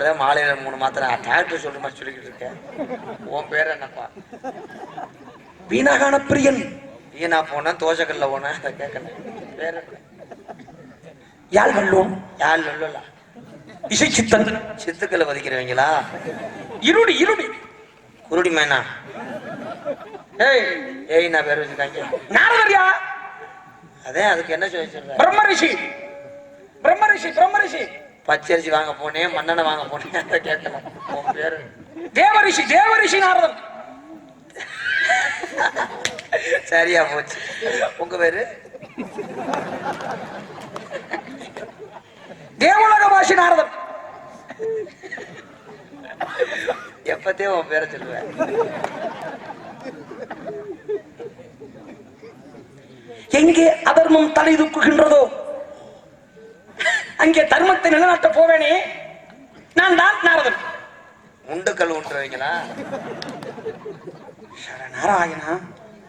அதான் மாலையில 3 மாத்திரை டாக்டர் சொல்ற மாதிரி சொல்லிக்கிட்டு இருக்கேன். உன் பேர் என்னப்பா? வீணாகான பிரியன். வீணா போனா தோசைக்கல்ல போனா அதை கேட்கல. பேர் யாழ் வல்லோன். யாழ் வல்லோலா இசை சித்தன். சித்துக்களை வதிக்கிறவங்களா? இருடி இருடி குருடி மேனா? ஏய் ஏய் நான் பேர் வச்சுக்காங்க. நாரதரியா? அதே அதுக்கு என்ன சொல்லி சொல்ற? பிரம்மரிஷி பிரம்மரிஷி பிரம்மரிஷி. பச்சரிசி வாங்க போனேன், மண்ணெண்ணை வாங்க போனேன், அதை கேட்கல. உன் பேரு? தேவரிஷி தேவரிஷி நாரதன். சரியா போச்சு. உங்க பேரு? தேவலோக வாசி நாரதன். எப்பத்தே உன் பேரை சொல்லுவேன். எங்கே அதர்மம் தலை தூக்குகின்றதோ அங்கே தர்மத்தை நிலைநாட்ட போவேனே. நான் தான் நாரதன். உண்டுக்கல் உண்டுவீங்களா? நாராயணா.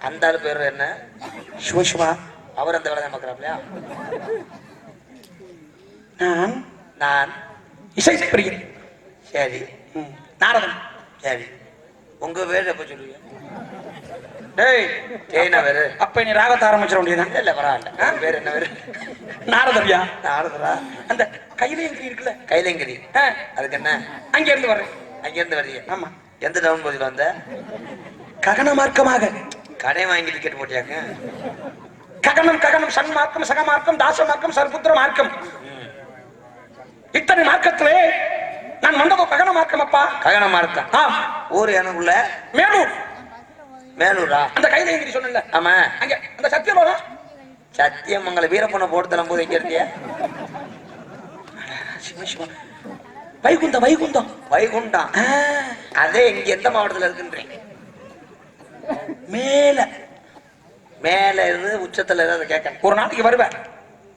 அந்த ஆளு பேரு என்ன? சிவசிவா. அவர் அந்த வேலை தான் பார்க்கறாப்லையா? நான் இசை பிரியன். சரி நாரதன். சரி உங்க பேரு எப்ப சொல்லுவீங்க? டேய் வேறு. அப்ப நீ ராகத்தை ஆரம்பிச்சிட வேண்டியதான். இல்ல பரவாயில்ல. பேர் என்ன பேரு? நாரதரியா? நாரதரா? அந்த கைலேங்கிரி இருக்குல்ல, கைலேங்கிரி. அதுக்கு என்ன? அங்க இருந்து வர்றேன். அங்க இருந்து வரீங்க? ஆமா. எந்த டவுன் பகுதியில் வந்த? ககன மார்க்கமாக. கடை வாங்கி டிக்கெட் போட்டியாங்க? ககனம் ககனம் சன் மார்க்கம் சக மார்க்கம் தாச மார்க்கம் சர்புத்திர மார்க்கம். இத்தனை மார்க்கத்திலே நான் வந்ததோ ககன மார்க்கம் அப்பா. ககன மார்க்கம். ஊர் எனக்குள்ள மேலூர். மேலூரா? அந்த கைலேங்கிரி சொன்ன. ஆமா. அங்க அந்த சத்தியலோகம். சத்தியமங்கல வீரப்பனை போட்டு தரும் போது எங்க இருந்தியா? வைகுண்டம் வைகுண்டம் வைகுண்டம். அதே இங்க எந்த மாவட்டத்தில் இருக்குன்றீங்க? மேல மேல இருந்து உச்சத்துல ஏதாவது கேட்க. ஒரு நாளைக்கு வருவேன்,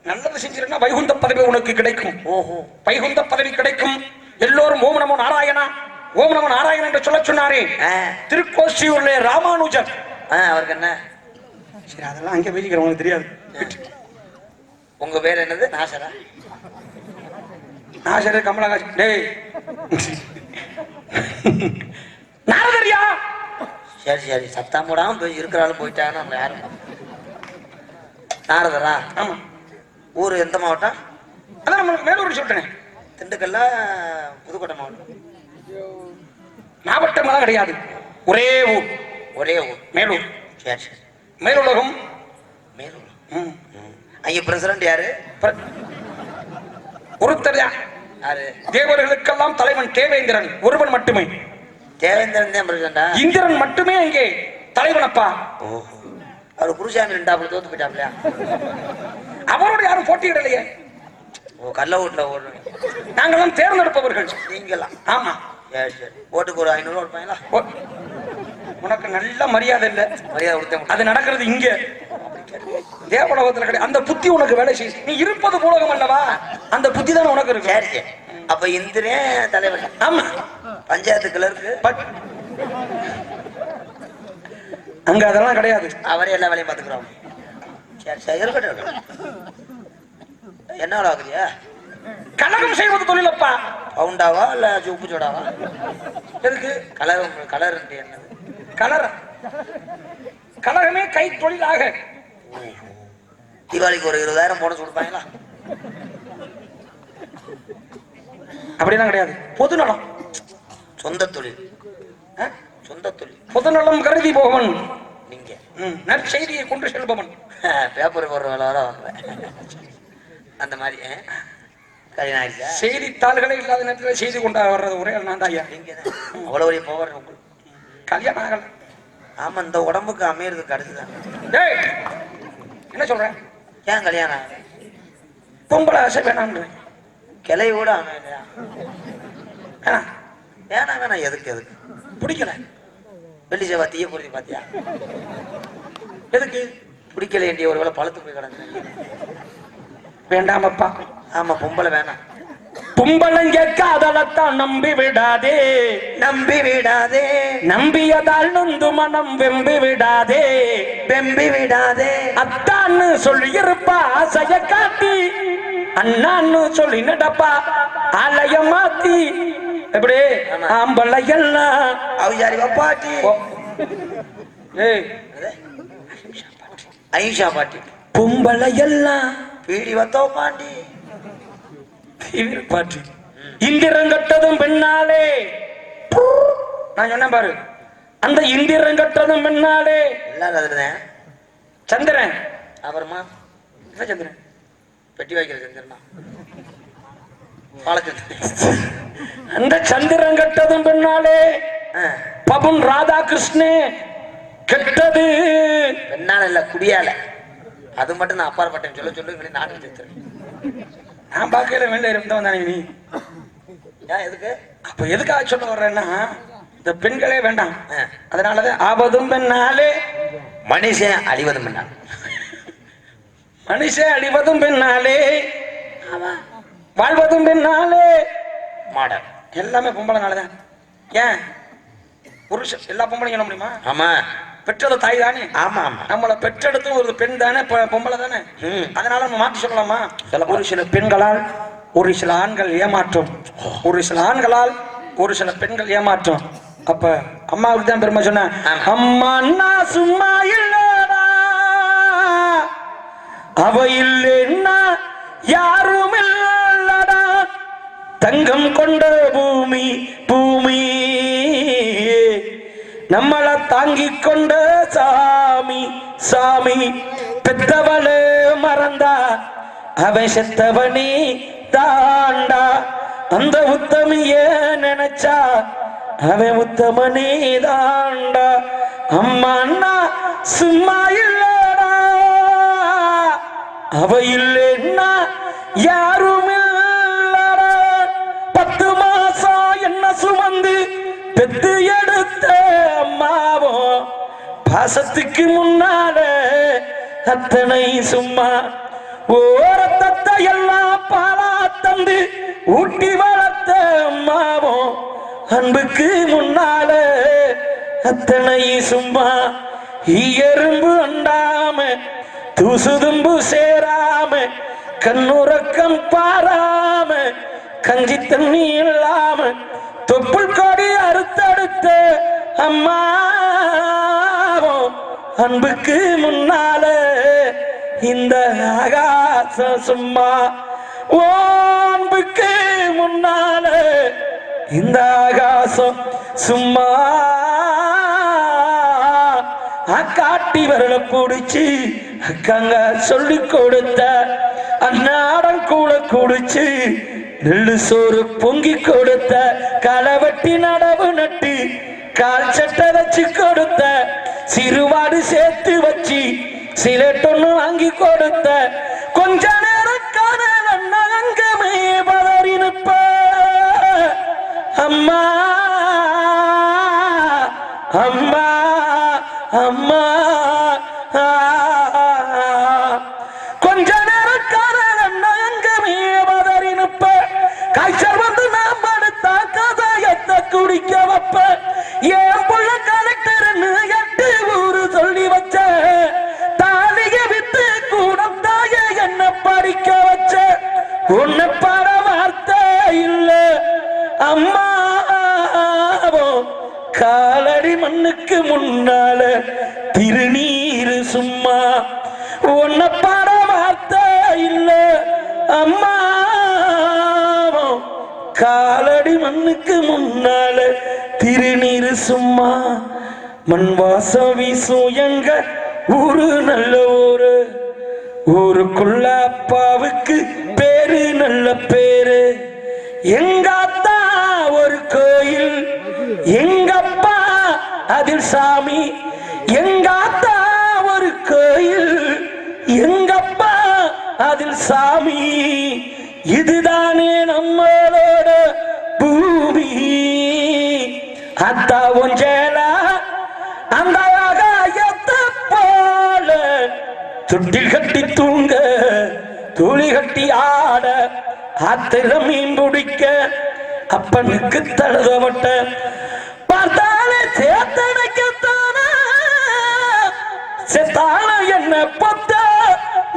நல்லது செஞ்சிருந்தா வைகுந்த பதவி உனக்கு கிடைக்கும். ஓஹோ, வைகுந்த பதவி கிடைக்கும். எல்லோரும் ஓம் நமோ நாராயணா ஓம் நமோ நாராயணன் என்று சொல்ல சொன்னாரே திருக்கோஷ்டியூர்ல ராமானுஜர். அவருக்கு என்ன? சரி அதெல்லாம் அங்கே பேசிக்கிறவங்களுக்கு தெரியாது. உங்க பேர் என்னது? நாசரா? நாசரே கமலஹாசன். டேய் நாரதரியா? சரி சரி சத்தம் போடாம போய் இருக்கிறாலும் போயிட்டாங்கன்னா நம்ம யாரும். நாரதரா? ஆமா. ஊர் எந்த மாவட்டம்? அதான் நம்மளுக்கு மேலூர் சொல்லிட்டேன். திண்டுக்கல்ல புதுக்கோட்டை மாவட்டம். மாவட்டமெல்லாம் கிடையாது, ஒரே ஊர். ஒரே ஊர் மேலூர். சரி சரி. மேலுலகம். மேலூர். அங்க பிரசிடண்ட் யாரு? ஒருத்தர் யாரு? தேவர்களுக்கெல்லாம் தலைவன் தேவேந்திரன் ஒருவன் மட்டுமே. தேவேந்திரன் தான் பிரசிடண்டா? இந்திரன் மட்டுமே அங்கே தலைவனப்பா. ஓஹோ, அவர் குருசாமி 2 தோத்து போயிட்டாப்லையா? அவரோட யாரும் போட்டியிடலையே. ஓ, கல்ல ஓட்டுல ஓடுறீங்க. நாங்கெல்லாம் தேர்ந்தெடுப்பவர்கள். நீங்களா? ஆமா. சரி சரி. ஓட்டுக்கு ஒரு 500 கொடுப்பாங்களா? உனக்கு நல்ல மரியாதை இல்ல. மரியாதை கொடுத்த அது நடக்கிறது இங்க தேவலோகத்துல கிடையாது. அந்த புத்தி உனக்கு வேலை செய்யும். நீ இருப்பது பூலோகம் அல்லவா, அந்த புத்தி தான் உனக்கு இருக்கு. சரி சரி. அப்ப இந்திரே தலைவர். ஆமா. பஞ்சாயத்து கிளர்க்கு அங்க அதெல்லாம் கிடையாது. அவரே எல்லா வேலையும் பாத்துக்கிறோம். சரி சரி இருக்கட்டும். என்ன ஆகுறியா? கலகம் செய்வது தொழிலப்பா. பவுண்டாவா இல்ல உப்பு சோடாவா? எதுக்கு கலர்? கலர் என்னது? கலர் கலகமே கை தொழிலாக. தீபாவளிக்கு ஒரு 20,000 போனஸ் கொடுப்பாங்களா? அப்படிலாம் கிடையாது. பொதுநலம். சொந்த தொழில். சொந்த தொழில். பொதுநலம் கருதி போவன் நீங்க. நற்செய்தியை கொண்டு செல்பவன். பேப்பர் போடுற வேலை வர வர்றேன் அந்த மாதிரி. செய்தித்தாள்களே இல்லாத நேரத்தில் செய்தி கொண்டா வர்றது ஒரே நான் தான். நீங்க அவ்வளவு போவார். கல்யாணம் ஆகல. ஆமா, இந்த உடம்புக்கு அமையறதுக்கு அடுத்துதான். என்ன சொல்றேன்? ஏன் கல்யாணம்? பொம்பளை ஆசை வேணாம்ன்ற. கிளை கூட அமையலையா? வேணாம் வேணாம். எதுக்கு எதுக்கு பிடிக்கல? வெள்ளி சேவா தீய பொருத்தி பாத்தியா? எதுக்கு பிடிக்கல? வேண்டிய ஒரு வேலை பழுத்து போய் கிடந்து. வேண்டாமப்பா. ஆமா, பொம்பளை வேணாம். பொம்பளம் கேட்காதலத்தான் நம்பி விடாதே, நம்பி விடாதே. நம்பியதால் நொந்து மனம் வெம்பி விடாதே, வெம்பி விடாதே. அத்தான்னு சொல்லி இருப்பா ஆசைய காட்டி, அண்ணான்னு சொல்லி நடப்பா ஆலயம் மாத்தி, எப்படி ஆம்பளை எல்லாம் அவிசாரி பாட்டி ஏய் ஐஷா பாட்டி பொம்பளை எல்லாம் பீடி வத்தோ பாட்டி பாட்டி இந்திரன் கட்டதும் பெண்ணாலே நான் சொன்னேன் பாரு அந்த இந்திரன் கட்டதும் பெண்ணாலே எல்லாரும் அதுலதான் சந்திரன் அப்புறமா சந்திரன் பெட்டி வைக்கிற சந்திரனா அந்த சந்திரன் கட்டதும் பெண்ணாலே பபுன் ராதாகிருஷ்ணே கெட்டது பெண்ணால இல்ல குடியால அது மட்டும் நான் அப்பாற்பட்டேன் சொல்லு நானும் சேர்த்துறேன் நான் பார்க்கல வெளில இருந்தவன் தானே நீ ஏன் எதுக்கு அப்ப எதுக்காக சொல்ல வர்றேன்னா இந்த பெண்களே வேண்டாம் அதனாலதான் ஆபதும் பெண்ணாலே மனுஷன் அழிவதும் பெண்ணால் மனுஷன் அழிவதும் பெண்ணாலே வாழ்வதும் பெண்ணாலே மாடல் எல்லாமே பொம்பளைனாலதான் ஏன் புருஷன் எல்லா பொம்பளையும் சொல்ல முடியுமா ஆமா பெற்றது தாய் தானே ஆமா ஆமா நம்மளை பெற்றெடுத்து ஒரு பெண் தானே பொம்பளை தானே அதனால நம்ம மாற்றி சொல்லலாமா ஒரு சில பெண்களால் ஒரு சில ஆண்கள் ஏமாற்றும் ஒரு சில ஆண்களால் ஒரு சில பெண்கள் ஏமாற்றும் அப்ப அம்மாவுக்கு தான் பெருமை சொன்ன அம்மா அண்ணா சும்மா இல்லடா அவ இல்லைன்னா யாரும் இல்லடா தங்கம் கொண்ட பூமி பூமி நம்மளை தாங்கிக் கொண்ட சாமி சாமி பெத்தவளே மறந்தா அவன் செத்தவனே தாண்டா அந்த உத்தமிய நினைச்சா அவன் உத்தமனே தாண்டா அம்மா அண்ணா சும்மா இல்லடா அவ இல்லைன்னா யாரும் இல்லடா 10 மாசம் என்ன சுமந்து பெத்து எடுத்த அம்மாவோ பாசத்துக்கு முன்னால அத்தனை சும்மா ஓரத்தத்தை எல்லாம் பாலா தந்து ஊட்டி வளர்த்த அம்மாவோ அன்புக்கு முன்னால அத்தனை சும்மா எறும்பு அண்டாம தூசுதும்பு சேராம கண்ணுறக்கம் பாராம கஞ்சி தண்ணி இல்லாம தொப்புள் கொடி அறுத்தடுத்த அம்மாவோ அன்புக்கு முன்னால இந்த ஆகாசம் சும்மா ஓ அன்புக்கு முன்னால இந்த ஆகாசம் சும்மா காட்டி வரல பிடிச்சு அக்காங்க சொல்லி கொடுத்த அன்னாடம் கூட குடிச்சு நெல்லு சோறு பொங்கி கொடுத்த களவட்டி நடவு நட்டு கால் சட்டை வச்சு கொடுத்த சிறுவாடு சேர்த்து வச்சு சிலட்டொன்னு வாங்கி கொடுத்த கொஞ்ச நேரம் காணல் அங்கமே பதறி நிற்ப அம்மா அம்மா அம்மா கொஞ்ச நேரம் காணல் அங்கமே பதறி நிற்ப காய்ச்சல் வந்து நாம் படுத்தா கதையத்தை குடிக்க வைப்ப என் புள்ள கலெக்டர்னு 8 ஊரு சொல்லி வச்ச தாலிய வித்து கூட தாய என்ன படிக்க வச்ச உன்னை பாட வார்த்தை இல்ல அம்மாவோ காலடி மண்ணுக்கு முன்னால திருநீரு சும்மா உன்னை பாட வார்த்தை இல்ல அம்மாவோ காலடி மண்ணுக்கு முன்னால திருநீரு சும்மா மண் வாசம் வீசும் எங்க ஊரு நல்ல ஊரு ஊருக்குள்ள அப்பாவுக்கு பேரு நல்ல பேரு எங்க அத்தா ஒரு கோயில் எங்க அப்பா அதில் சாமி எங்க அத்தா ஒரு கோயில் எங்க அப்பா அதில் சாமி இதுதானே நம்மளோட பூமி அத்தா ஒஞ்சேலா அந்த ஆகாயத்தை போல துட்டில் கட்டி தூங்க துளி கட்டி ஆட ஆத்திர மீன் பிடிக்க அப்பனுக்கு தழுதப்பட்ட பார்த்தாலே சேத்தனைக்கத்தான செத்தால என்ன பொத்த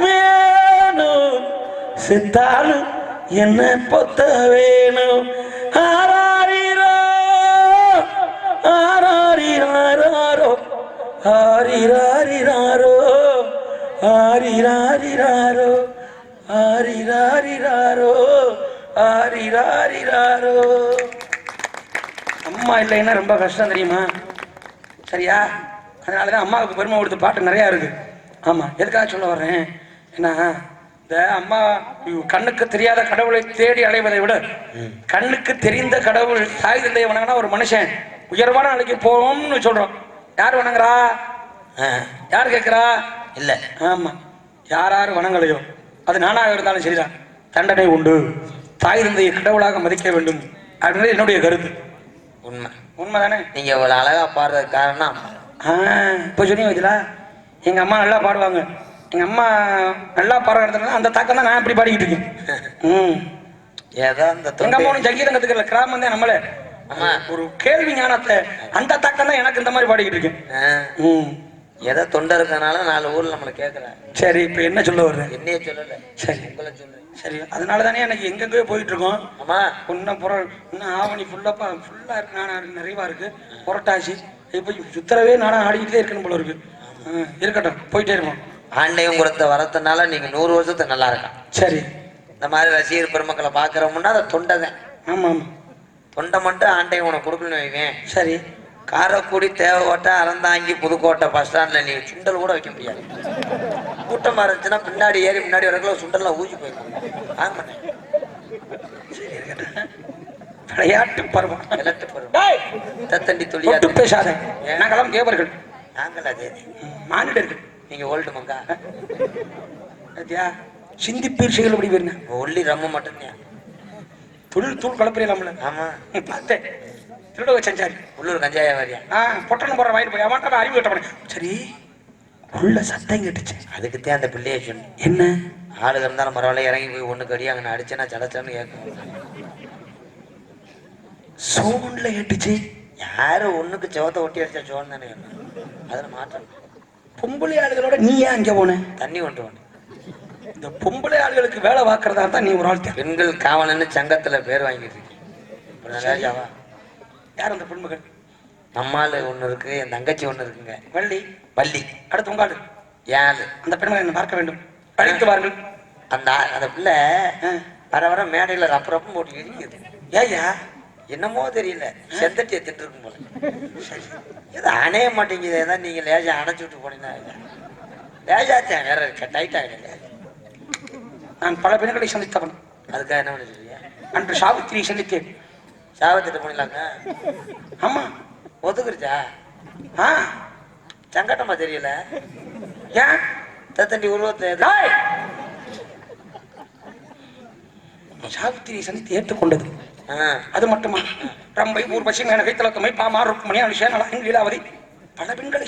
வேணும் செத்தாலும் என்ன பொத்த வேணும் ஆராரீரோ ஆரிராரிராரோ ஆரிராரிராரோ ஆரிராரிராரோ ஆரிராரிராரோ. அம்மா இல்லைன்னா ரொம்ப கஷ்டம் தெரியுமா? சரியா? அதனால தான் அம்மாவுக்கு பெருமை கொடுத்த பாட்டு நிறையா இருக்கு. ஆமாம், எதுக்காக சொல்ல வர்றேன், ஏன்னா இந்த அம்மா கண்ணுக்கு தெரியாத கடவுளை தேடி அடைவதை விட கண்ணுக்கு தெரிந்த கடவுள் தாய் தந்தையை வணங்கினா ஒரு மனுஷன் உயர்வான நிலைக்கு போவோம்னு சொல்றோம். யார் வணங்குறா? யார் கேட்குறா? இல்லை. ஆமாம், யார் வணங்கலையோ அது நானாக இருந்தாலும் சரிதான், தண்டனை உண்டு. தாய் தந்தையை கடவுளாக மதிக்க வேண்டும் அப்படின்றது என்னுடைய கருத்து. உண்மை. உண்மைதானே? நீங்க இவ்வளவு அழகா பாடுறதுக்கு காரணம் இப்போ சொன்னீங்க வச்சுலா, எங்க அம்மா நல்லா பாடுவாங்க. எங்க அம்மா நல்லா பாடுறதுனால அந்த தாக்கம் தான் நான் இப்படி பாடிக்கிட்டு இருக்கேன். ஏதோ அந்த எங்க அம்மா ஒன்றும் சங்கீதம் கத்துக்கல, கிராமம் தான் நம்மளே. ஒரு கேள்வி ஞானத்தை அந்த தாக்கம் தான் எனக்கு இந்த மாதிரி பாடிக்கிட்டு இருக்கேன். ஏதோ தொண்டை இருக்கனால 4 ஊர்ல நம்மளை கேட்கறேன். சரி, இப்போ என்ன சொல்ல வர்றேன்? என்னையே சொல்லல, சரி உங்களை சொல்றேன். சரி, அதனால தானே எனக்கு எங்கெங்கயோ போயிட்டு இருக்கோம். ஆமா, இன்னும் இன்னும் ஆவணி ஃபுல்லா இருக்கு, நானா நிறைவா இருக்கு, புரட்டாசி இப்போ சுத்தரவே நானா ஆடிக்கிட்டே இருக்கணும் போல இருக்கு. இருக்கட்டும், போயிட்டே இருப்போம். ஆண்டையும் கொடுத்த வரத்தினால நீங்க 100 வருஷத்துக்கு நல்லா இருக்கான். சரி, இந்த மாதிரி ரசிகர் பெருமக்களை பாக்குறோம்னா அதை தொண்டை தான். ஆமா ஆமா, தொண்டை மட்டும் ஆண்டையும் உனக்கு கொடுக்கணும்னு வைவேன். சரி. காரைக்குடி, தேவக்கோட்டை, அறந்தாங்கி, புதுக்கோட்டை பஸ் ஸ்டாண்ட்ல நீ சுண்டல் கூட வைக்க முடியாது. கூட்டமா இருந்துச்சுன்னா பின்னாடி ஏறி முன்னாடி வரக்குள்ள சுண்டல்லாம் ஊசி போயிருக்கும். வாங்க மாட்டேன். விளையாட்டு பருவம், விளையாட்டு பருவம், தத்தண்டி துளியா பேசாத. நாங்களாம் தேவர்கள், நாங்கள் அதே மானிடர்கள். நீங்க ஓல்டு மங்கா. சிந்திப்பீர் செயல் அப்படி போயிருந்தேன். ஒல்லி ரம்ம மட்டும்தான் தொழில் தூள் கலப்புறியலாம்ல. ஆமா, பார்த்தேன். திருட செஞ்சாரு உள்ளூர் கஞ்சாயா வாரியா. பொட்டணம் போற வாங்கிட்டு போய் அவன் அறிவு கட்ட. சரி, உள்ள சத்தம் கேட்டுச்சு. அதுக்குத்தான் அந்த பிள்ளைய சொன்ன. என்ன ஆளுக இருந்தாலும் பரவாயில்ல, இறங்கி போய் ஒண்ணுக்கு அடி அங்கே அடிச்சேன்னா சடச்சன்னு கேட்கும். சோன்ல கேட்டுச்சு. யாரு ஒண்ணுக்கு செவத்தை ஒட்டி அடிச்சா சோன் தானே கேட்கும். அதுல மாற்றம். பொம்பளை ஆளுகளோட நீ ஏன் அங்கே போன? தண்ணி கொண்டு போன. இந்த பொம்பளை ஆளுகளுக்கு வேலை பார்க்கறதா தான் நீ ஒரு ஆள். பெண்கள் காவலன்னு சங்கத்துல பேர் வாங்கிட்டு இருக்கேன். யார் அந்த பெண்மகள்? நம்மால் ஒண்ணு இருக்கு, என் தங்கச்சி ஒண்ணு இருக்குங்க. வள்ளி. வள்ளி. அடுத்து உங்காடு. யாரு? அந்த பெண்மகள் என்ன பார்க்க வேண்டும், அழைத்து வாருங்கள். அந்த பிள்ளை வர வர மேடையில ரப்பரப்பும் போட்டு இருக்குது. ஏயா என்னமோ தெரியல, செந்தட்டி எடுத்துட்டு இருக்கும் போல. இது அணைய மாட்டேங்குது. ஏதாவது நீங்க லேஜா அணைச்சு விட்டு போனீங்கன்னா லேஜாச்சேன் வேற டைட்டா கிடையாது. நான் பல பெண்களை சந்தித்தவன். அதுக்காக என்ன பண்ண சொல்றியா? அன்று சாவித்திரியை சந்தித்தேன். சாவத்திட்டு போனீங்களாங்க? ஆமா. ஒத்துக்குருச்சா? சங்கட்டமா தெரியல. ஏன் தத்தண்டி உருவத்தை சாவித்திரியை சந்தித்து ஏற்றுக்கொண்டது. அது மட்டுமா, ரம்பை, ஊர்வசி, மேனகை, திலோத்தமை, பாமா, ருக்மணி, அனுஷா, நலன், லீலாவதி, பல பெண்களை